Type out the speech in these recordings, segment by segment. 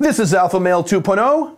This is Alpha Male 2.0,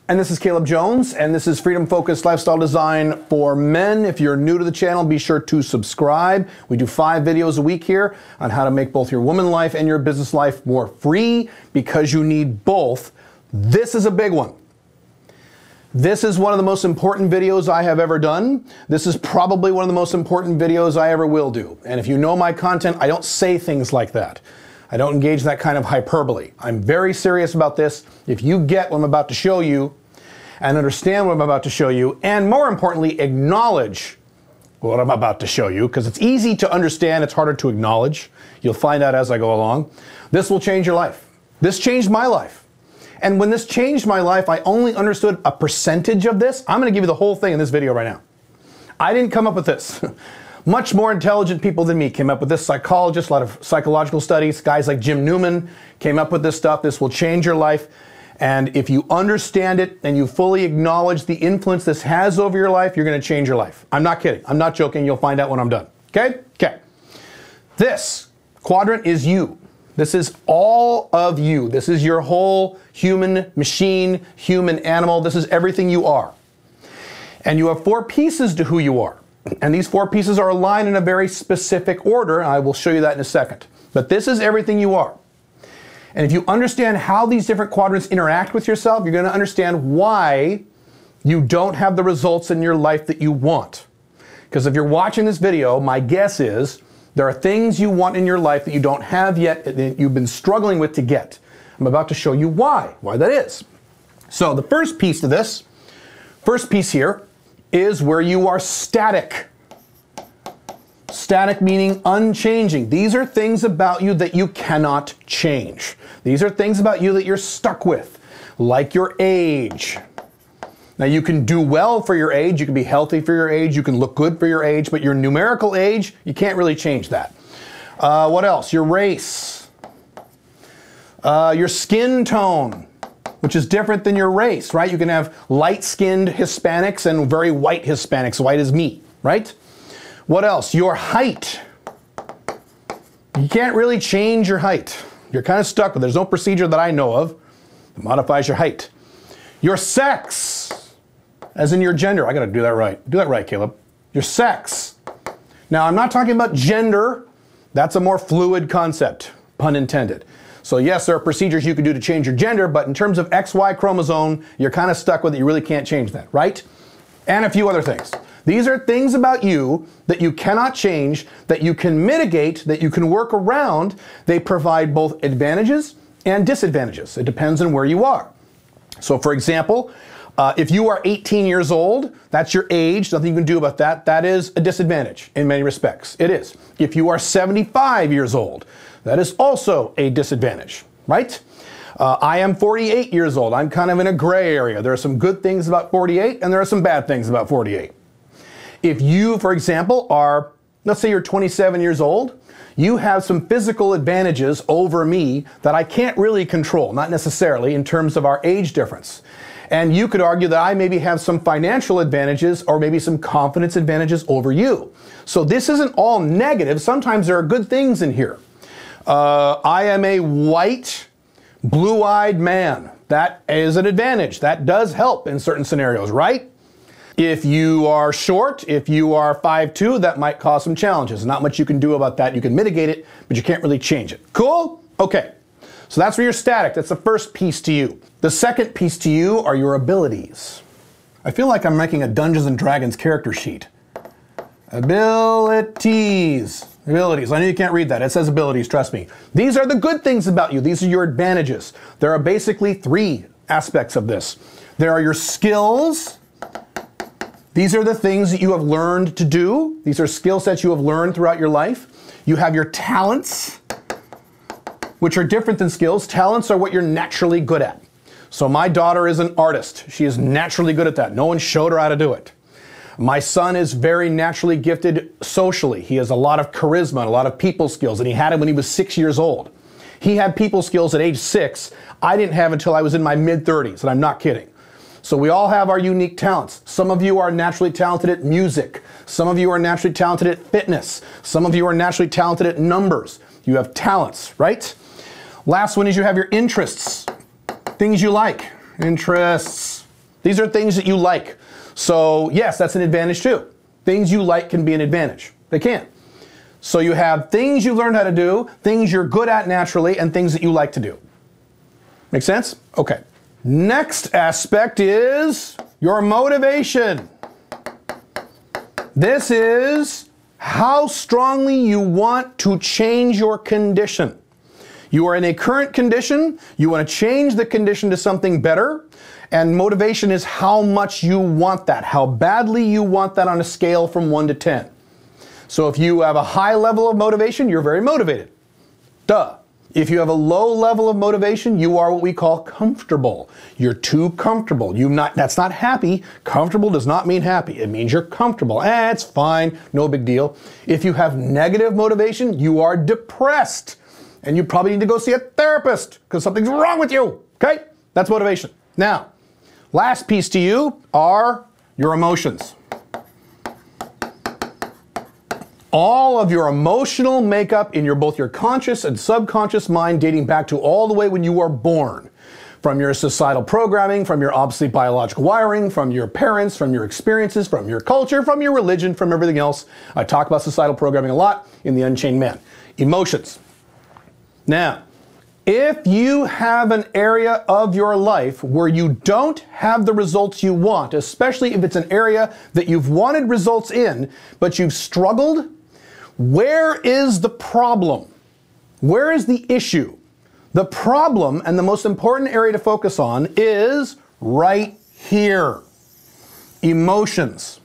and this is Caleb Jones, and this is Freedom Focused Lifestyle Design for Men. If you're new to the channel, be sure to subscribe. We do 5 videos a week here on how to make both your woman life and your business life more free, because you need both. This is a big one. This is one of the most important videos I have ever done. This is probably one of the most important videos I ever will do. And if you know my content, I don't say things like that. I don't engage in that kind of hyperbole. I'm very serious about this. If you get what I'm about to show you and understand what I'm about to show you, and more importantly, acknowledge what I'm about to show you, because it's easy to understand, it's harder to acknowledge. You'll find out as I go along. This will change your life. This changed my life. And when this changed my life, I only understood a percentage of this. I'm going to give you the whole thing in this video right now. I didn't come up with this. Much more intelligent people than me came up with this. Psychologists, a lot of psychological studies, guys like Jim Newman came up with this stuff. This will change your life. And if you understand it and you fully acknowledge the influence this has over your life, you're going to change your life. I'm not kidding. I'm not joking. You'll find out when I'm done. Okay? Okay. This quadrant is you. This is all of you. This is your whole human machine, human animal. This is everything you are. And you have 4 pieces to who you are. And these 4 pieces are aligned in a very specific order. I will show you that in a second. But this is everything you are. And if you understand how these different quadrants interact with yourself, you're going to understand why you don't have the results in your life that you want. Because if you're watching this video, my guess is there are things you want in your life that you don't have yet, that you've been struggling with to get. I'm about to show you why that is. So the first piece to this, first piece here, is where you are static. Static meaning unchanging. These are things about you that you cannot change. These are things about you that you're stuck with, like your age. Now you can do well for your age, you can be healthy for your age, you can look good for your age, but your numerical age, you can't really change that. What else? Your race. Your skin tone, which is different than your race, right? You can have light-skinned Hispanics and very white Hispanics, white as me, right? What else? Your height. You can't really change your height. You're kind of stuck with it. There's no procedure that I know of that modifies your height. Your sex, as in your gender. I got to do that right. Do that right, Caleb. Your sex. Now, I'm not talking about gender. That's a more fluid concept, pun intended. So yes, there are procedures you can do to change your gender, but in terms of XY chromosome, you're kind of stuck with it. You really can't change that, right? And a few other things. These are things about you that you cannot change, that you can mitigate, that you can work around. They provide both advantages and disadvantages. It depends on where you are. So for example, if you are 18 years old, that's your age, nothing you can do about that. That is a disadvantage in many respects. It is. If you are 75 years old, that is also a disadvantage, right? I am 48 years old. I'm kind of in a gray area. There are some good things about 48 and there are some bad things about 48. If you, for example, are, let's say you're 27 years old, you have some physical advantages over me that I can't really control, not necessarily in terms of our age difference. And you could argue that I maybe have some financial advantages or maybe some confidence advantages over you. So this isn't all negative. Sometimes there are good things in here. I am a white, blue-eyed man. That is an advantage. That does help in certain scenarios, right? If you are short, if you are 5'2", that might cause some challenges. Not much you can do about that. You can mitigate it, but you can't really change it. Cool? Okay. So that's where you're static. That's the first piece to you. The second piece to you are your abilities. I feel like I'm making a Dungeons and Dragons character sheet. Abilities. Abilities. I know you can't read that. It says abilities, trust me. These are the good things about you. These are your advantages. There are basically 3 aspects of this. There are your skills. These are the things that you have learned to do. These are skill sets you have learned throughout your life. You have your talents, which are different than skills. Talents are what you're naturally good at. So my daughter is an artist. She is naturally good at that. No one showed her how to do it. My son is very naturally gifted socially. He has a lot of charisma, a lot of people skills, and he had it when he was 6 years old. He had people skills at age 6. I didn't have until I was in my mid-30s, and I'm not kidding. So we all have our unique talents. Some of you are naturally talented at music. Some of you are naturally talented at fitness. Some of you are naturally talented at numbers. You have talents, right? Last one is you have your interests. Things you like. Interests. These are things that you like. So yes, that's an advantage too. Things you like can be an advantage. They can. So you have things you've learned how to do, things you're good at naturally, and things that you like to do. Make sense? Okay. Next aspect is your motivation. This is how strongly you want to change your condition. You are in a current condition, you want to change the condition to something better, and motivation is how much you want that, how badly you want that on a scale from 1 to 10. So if you have a high level of motivation, you're very motivated. Duh. If you have a low level of motivation, you are what we call comfortable. You're too comfortable. That's not happy. Comfortable does not mean happy. It means you're comfortable. It's fine, no big deal. If you have negative motivation, you are depressed. And you probably need to go see a therapist because something's wrong with you. Okay? That's motivation. Now, last piece to you are your emotions. All of your emotional makeup in both your conscious and subconscious mind dating back to all the way when you were born. From your societal programming, from your obsolete biological wiring, from your parents, from your experiences, from your culture, from your religion, from everything else. I talk about societal programming a lot in The Unchained Man. Emotions. Now, if you have an area of your life where you don't have the results you want, especially if it's an area that you've wanted results in, but you've struggled, where is the problem? Where is the issue? The problem, and the most important area to focus on, is right here. Emotions.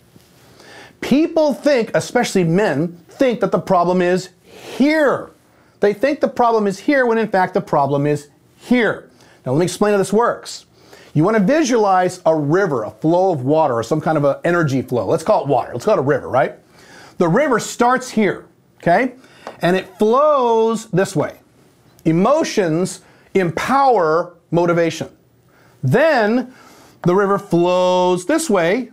People think, especially men, think that the problem is here. They think the problem is here when in fact the problem is here. Now let me explain how this works. You want to visualize a river, a flow of water, or some kind of an energy flow. Let's call it water. Let's call it a river, right? The river starts here, okay? And it flows this way. Emotions empower motivation. Then the river flows this way,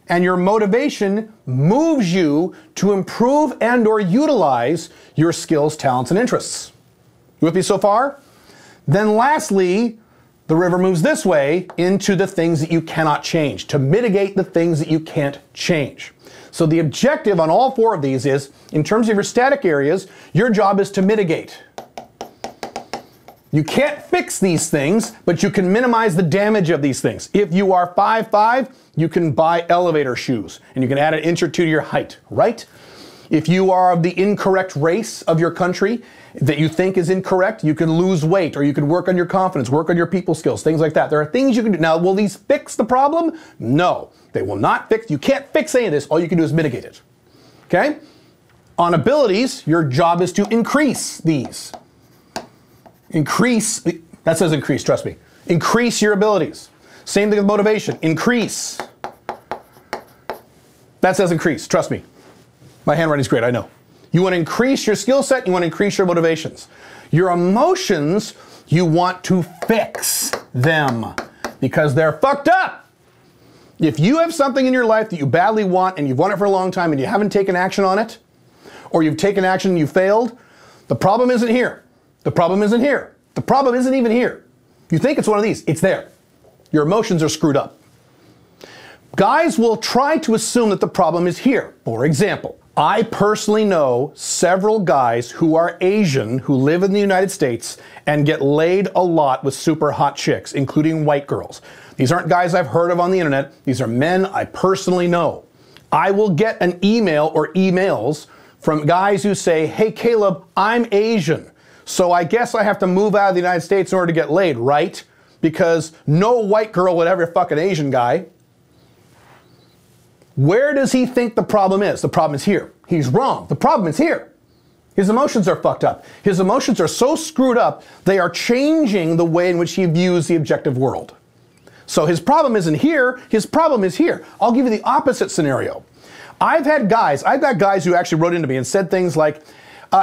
and your motivation moves you to improve and or utilize your skills, talents, and interests. You with me so far? Then lastly, the river moves this way into the things that you cannot change, to mitigate the things that you can't change. So the objective on all four of these is, in terms of your static areas, your job is to mitigate. You can't fix these things, but you can minimize the damage of these things. If you are 5'5", you can buy elevator shoes, and you can add an inch or two to your height, right? If you are of the incorrect race of your country that you think is incorrect, you can lose weight, or you can work on your confidence, work on your people skills, things like that. There are things you can do. Now, will these fix the problem? No, they will not fix. You can't fix any of this. All you can do is mitigate it, okay? On abilities, your job is to increase these. Increase, that says increase, trust me. Increase your abilities. Same thing with motivation, increase. That says increase, trust me. My handwriting's great, I know. You want to increase your skill set, you want to increase your motivations. Your emotions, you want to fix them because they're fucked up. If you have something in your life that you badly want and you've wanted it for a long time and you haven't taken action on it, or you've taken action and you failed, the problem isn't here. The problem isn't here. The problem isn't even here. You think it's one of these, it's there. Your emotions are screwed up. Guys will try to assume that the problem is here. For example, I personally know several guys who are Asian who live in the United States and get laid a lot with super hot chicks, including white girls. These aren't guys I've heard of on the internet. These are men I personally know. I will get an email or emails from guys who say, hey Caleb, I'm Asian, so I guess I have to move out of the United States in order to get laid, right? Because no white girl would ever fuck an Asian guy. Where does he think the problem is? The problem is here. He's wrong. The problem is here. His emotions are fucked up. His emotions are so screwed up, they are changing the way in which he views the objective world. So his problem isn't here, his problem is here. I'll give you the opposite scenario. I've got guys who actually wrote into me and said things like,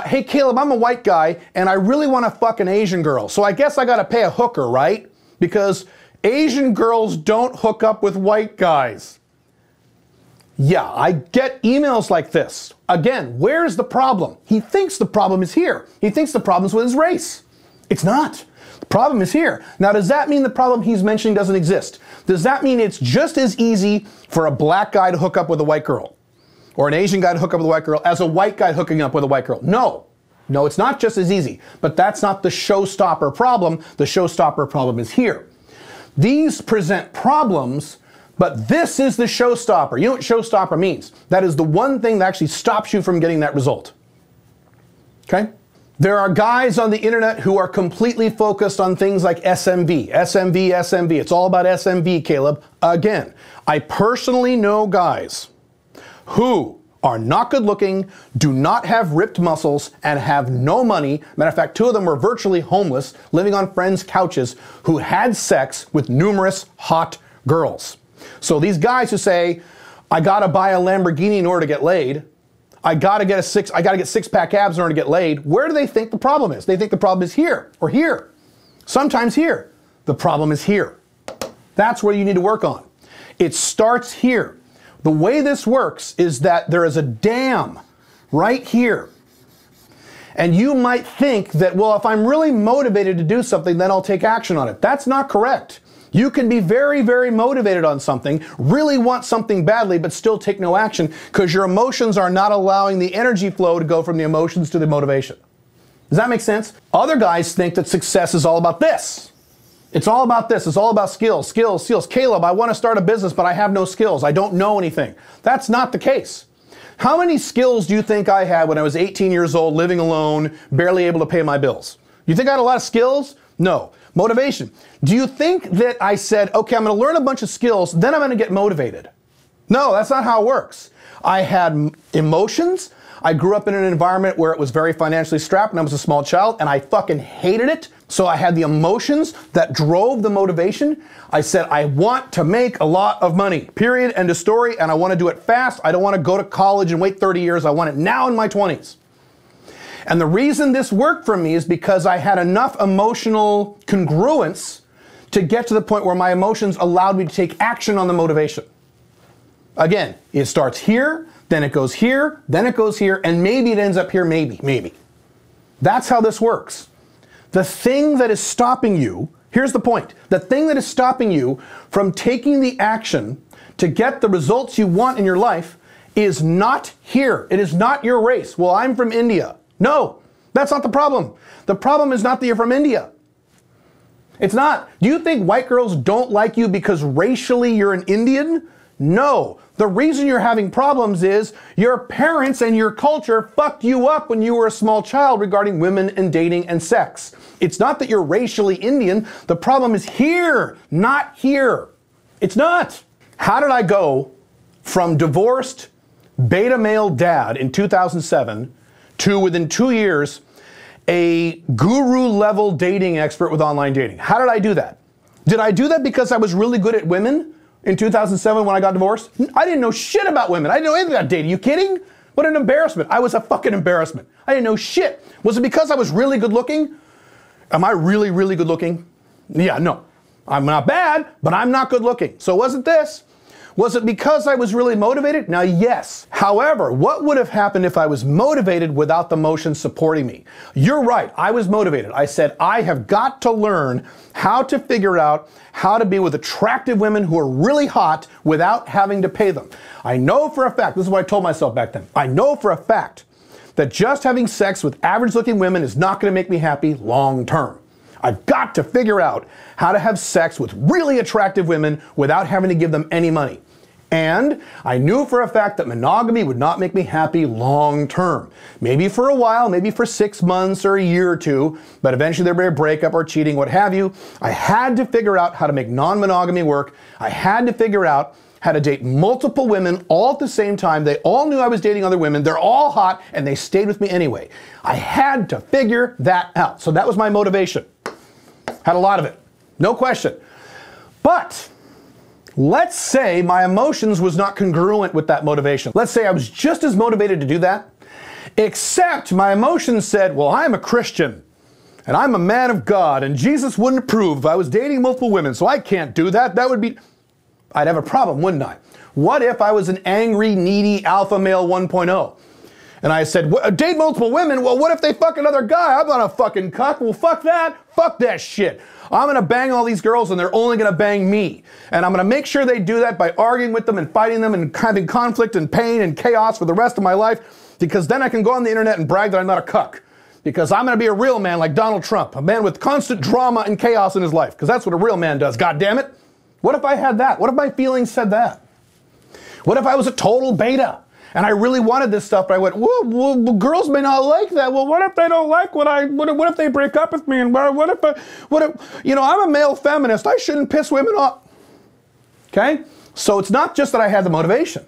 hey Caleb, I'm a white guy and I really want to fuck an Asian girl, so I guess I got to pay a hooker, right? Because Asian girls don't hook up with white guys. Yeah, I get emails like this. Again, where's the problem? He thinks the problem is here. He thinks the problem's with his race. It's not. The Problem is here. Now, does that mean the problem he's mentioning doesn't exist? Does that mean it's just as easy for a black guy to hook up with a white girl, or an Asian guy to hook up with a white girl, as a white guy hooking up with a white girl? No. No, it's not just as easy. But that's not the showstopper problem. The showstopper problem is here. These present problems, but this is the showstopper. You know what showstopper means? That is the one thing that actually stops you from getting that result. Okay? There are guys on the internet who are completely focused on things like SMV, SMV, SMV. It's all about SMV, Caleb. Again, I personally know guys who are not good looking, do not have ripped muscles, and have no money. Matter of fact, 2 of them were virtually homeless, living on friends' couches, who had sex with numerous hot girls. So these guys who say, I gotta buy a Lamborghini in order to get laid, I gotta get 6-pack abs in order to get laid, where do they think the problem is? They think the problem is here, or here. Sometimes here. The problem is here. That's where you need to work on. It starts here. The way this works is that there is a dam right here. And you might think that, well, if I'm really motivated to do something, then I'll take action on it. That's not correct. You can be very, very motivated on something, really want something badly, but still take no action because your emotions are not allowing the energy flow to go from the emotions to the motivation. Does that make sense? Other guys think that success is all about this. It's all about this. It's all about skills, skills, skills. Caleb, I want to start a business, but I have no skills. I don't know anything. That's not the case. How many skills do you think I had when I was 18 years old, living alone, barely able to pay my bills? You think I had a lot of skills? No. Motivation. Do you think that I said, okay, I'm going to learn a bunch of skills, then I'm going to get motivated? No, that's not how it works. I had emotions. I grew up in an environment where it was very financially strapped and I was a small child and I fucking hated it. So I had the emotions that drove the motivation. I said, I want to make a lot of money, period, end of story, and I want to do it fast. I don't want to go to college and wait 30 years. I want it now in my 20s. And the reason this worked for me is because I had enough emotional congruence to get to the point where my emotions allowed me to take action on the motivation. Again, it starts here, then it goes here, then it goes here, and maybe it ends up here, maybe. That's how this works. The thing that is stopping you, here's the point, the thing that is stopping you from taking the action to get the results you want in your life is not here. It is not your race. Well, I'm from India. No, that's not the problem. The problem is not that you're from India. It's not. Do you think white girls don't like you because racially you're an Indian? No. The reason you're having problems is your parents and your culture fucked you up when you were a small child regarding women and dating and sex. It's not that you're racially Indian. The problem is here, not here. It's not. How did I go from divorced beta male dad in 2007 to within 2 years, a guru-level dating expert with online dating? How did I do that? Did I do that because I was really good at women in 2007 when I got divorced? I didn't know shit about women. I didn't know anything about dating. You kidding? What an embarrassment. I was a fucking embarrassment. I didn't know shit. Was it because I was really good looking? Am I really, really good looking? Yeah, no. I'm not bad, but I'm not good looking. So wasn't this? Was it because I was really motivated? Now, yes. However, what would have happened if I was motivated without the motion supporting me? You're right. I was motivated. I said, I have got to learn how to figure out how to be with attractive women who are really hot without having to pay them. I know for a fact, this is what I told myself back then. I know for a fact that just having sex with average looking women is not going to make me happy long term. I've got to figure out how to have sex with really attractive women without having to give them any money. And I knew for a fact that monogamy would not make me happy long term. Maybe for a while, maybe for 6 months or a year or two, but eventually there'd be a breakup or cheating, what have you. I had to figure out how to make non-monogamy work. I had to figure out how to date multiple women all at the same time. They all knew I was dating other women. They're all hot and they stayed with me anyway. I had to figure that out. So that was my motivation. Had a lot of it, no question. But let's say my emotions was not congruent with that motivation. Let's say I was just as motivated to do that, except my emotions said, well, I'm a Christian and I'm a man of God and Jesus wouldn't approve if I was dating multiple women, so I can't do that. That would be, I'd have a problem, wouldn't I? What if I was an angry, needy alpha male 1.0? And I said, date multiple women? Well, what if they fuck another guy? I'm not a fucking cuck. Well, fuck that. Fuck that shit. I'm going to bang all these girls and they're only going to bang me. And I'm going to make sure they do that by arguing with them and fighting them and having conflict and pain and chaos for the rest of my life, because then I can go on the internet and brag that I'm not a cuck. Because I'm going to be a real man like Donald Trump, a man with constant drama and chaos in his life, because that's what a real man does, God damn it. What if I had that? What if my feelings said that? What if I was a total beta and I really wanted this stuff, but I went, well, girls may not like that. Well, what if they don't like what if they break up with me? And what if, you know, I'm a male feminist. I shouldn't piss women off. Okay? So it's not just that I had the motivation.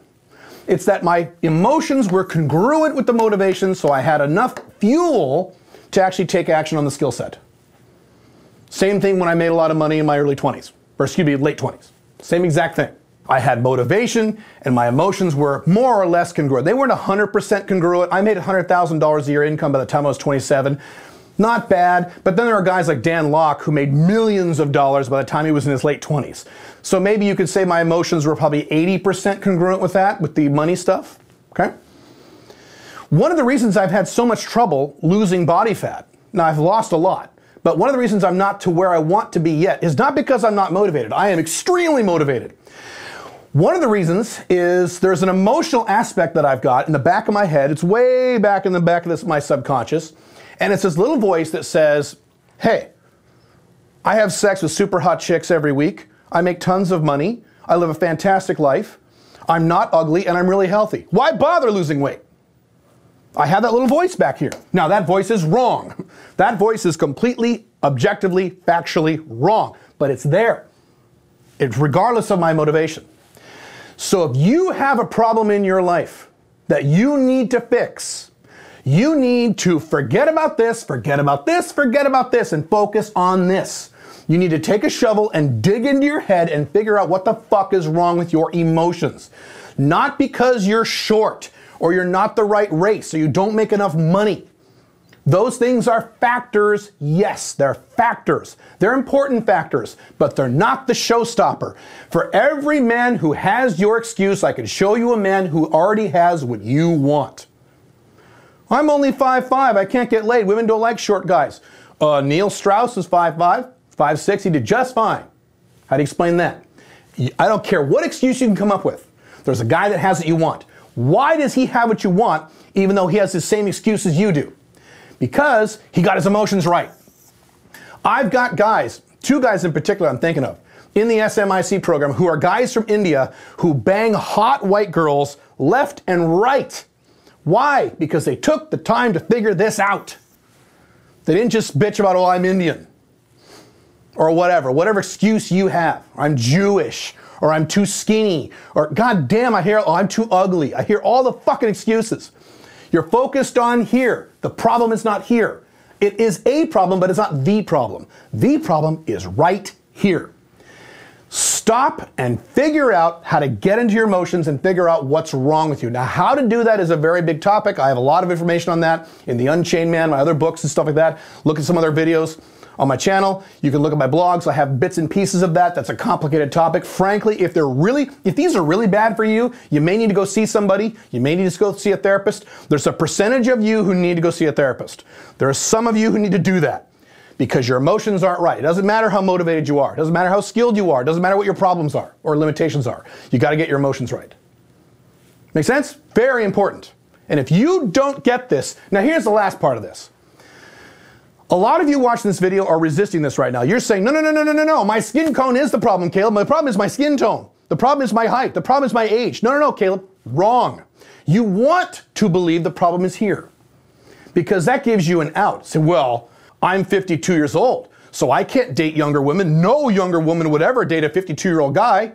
It's that my emotions were congruent with the motivation, so I had enough fuel to actually take action on the skill set. Same thing when I made a lot of money in my early 20s, or excuse me, late 20s. Same exact thing. I had motivation and my emotions were more or less congruent. They weren't 100% congruent. I made $100,000 a year income by the time I was 27. Not bad, but then there are guys like Dan Locke who made millions of dollars by the time he was in his late 20s. So maybe you could say my emotions were probably 80% congruent with that, with the money stuff, okay? One of the reasons I've had so much trouble losing body fat, now I've lost a lot, but one of the reasons I'm not to where I want to be yet is not because I'm not motivated. I am extremely motivated. One of the reasons is there's an emotional aspect that I've got in the back of my head. It's way back in the back of my subconscious. And it's this little voice that says, hey, I have sex with super hot chicks every week. I make tons of money. I live a fantastic life. I'm not ugly and I'm really healthy. Why bother losing weight? I have that little voice back here. Now that voice is wrong. That voice is completely, objectively, factually wrong, but it's there. It's regardless of my motivation. So if you have a problem in your life that you need to fix, you need to forget about this, forget about this, forget about this, and focus on this. You need to take a shovel and dig into your head and figure out what the fuck is wrong with your emotions. Not because you're short or you're not the right race or you don't make enough money. Those things are factors, yes, they're factors. They're important factors, but they're not the showstopper. For every man who has your excuse, I can show you a man who already has what you want. I'm only 5'5", I can't get laid. Women don't like short guys. Neil Strauss is 5'5", 5'6", he did just fine. How do you explain that? I don't care what excuse you can come up with. There's a guy that has what you want. Why does he have what you want, even though he has the same excuse as you do? Because he got his emotions right. I've got guys, two guys in particular I'm thinking of, in the SMIC program who are guys from India who bang hot white girls left and right. Why? Because they took the time to figure this out. They didn't just bitch about, oh, I'm Indian. Or whatever excuse you have. I'm Jewish. Or I'm too skinny. Or God damn, I hear, oh, I'm too ugly. I hear all the fucking excuses. You're focused on here. The problem is not here. It is a problem, but it's not the problem. The problem is right here. Stop and figure out how to get into your emotions and figure out what's wrong with you. Now, how to do that is a very big topic. I have a lot of information on that in The Unchained Man, my other books and stuff like that. Look at some other videos on my channel. You can look at my blogs. I have bits and pieces of that. That's a complicated topic. Frankly, if these are really bad for you, you may need to go see somebody. You may need to go see a therapist. There's a percentage of you who need to go see a therapist. There are some of you who need to do that because your emotions aren't right. It doesn't matter how motivated you are. It doesn't matter how skilled you are. It doesn't matter what your problems are or limitations are. You got to get your emotions right. Make sense? Very important. And if you don't get this, now here's the last part of this. A lot of you watching this video are resisting this right now. You're saying, no, my skin tone is the problem, Caleb. My problem is my skin tone. The problem is my height. The problem is my age. No, Caleb. Wrong. You want to believe the problem is here because that gives you an out. Say, well, I'm 52 years old, so I can't date younger women. No younger woman would ever date a 52-year-old guy.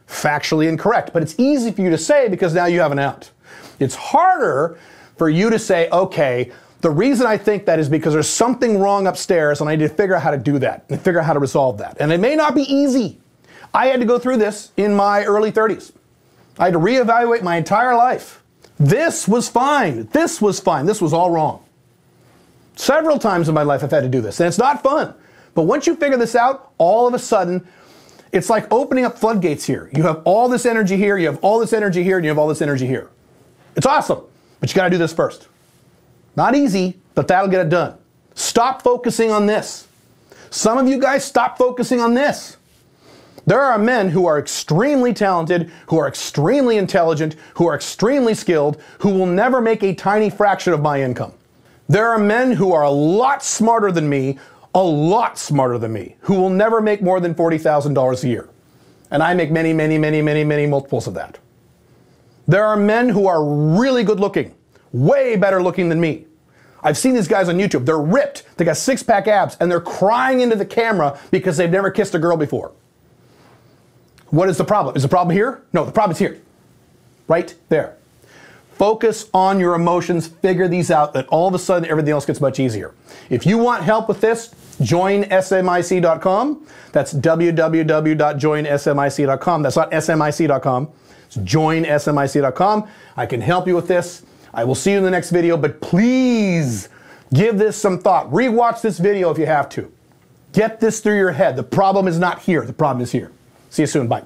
Factually incorrect, but it's easy for you to say because now you have an out. It's harder for you to say, okay, the reason I think that is because there's something wrong upstairs and I need to figure out how to do that and figure out how to resolve that. And it may not be easy. I had to go through this in my early 30s. I had to reevaluate my entire life. This was fine. This was fine. This was all wrong. Several times in my life I've had to do this, and it's not fun. But once you figure this out, all of a sudden, it's like opening up floodgates here. You have all this energy here, you have all this energy here, and you have all this energy here. It's awesome. But you got to do this first. Not easy, but that'll get it done. Stop focusing on this. Some of you guys stop focusing on this. There are men who are extremely talented, who are extremely intelligent, who are extremely skilled, who will never make a tiny fraction of my income. There are men who are a lot smarter than me, who will never make more than $40,000 a year. And I make many, many, many, many, many multiples of that. There are men who are really good looking, way better looking than me. I've seen these guys on YouTube. They're ripped, they got six-pack abs, and they're crying into the camera because they've never kissed a girl before. What is the problem? Is the problem here? No, the problem's here. Right there. Focus on your emotions, figure these out, and all of a sudden everything else gets much easier. If you want help with this, join smic.com. That's www.joinsmic.com. That's not smic.com. It's joinsmic.com. I can help you with this. I will see you in the next video, but please give this some thought. Rewatch this video if you have to. Get this through your head. The problem is not here. The problem is here. See you soon. Bye.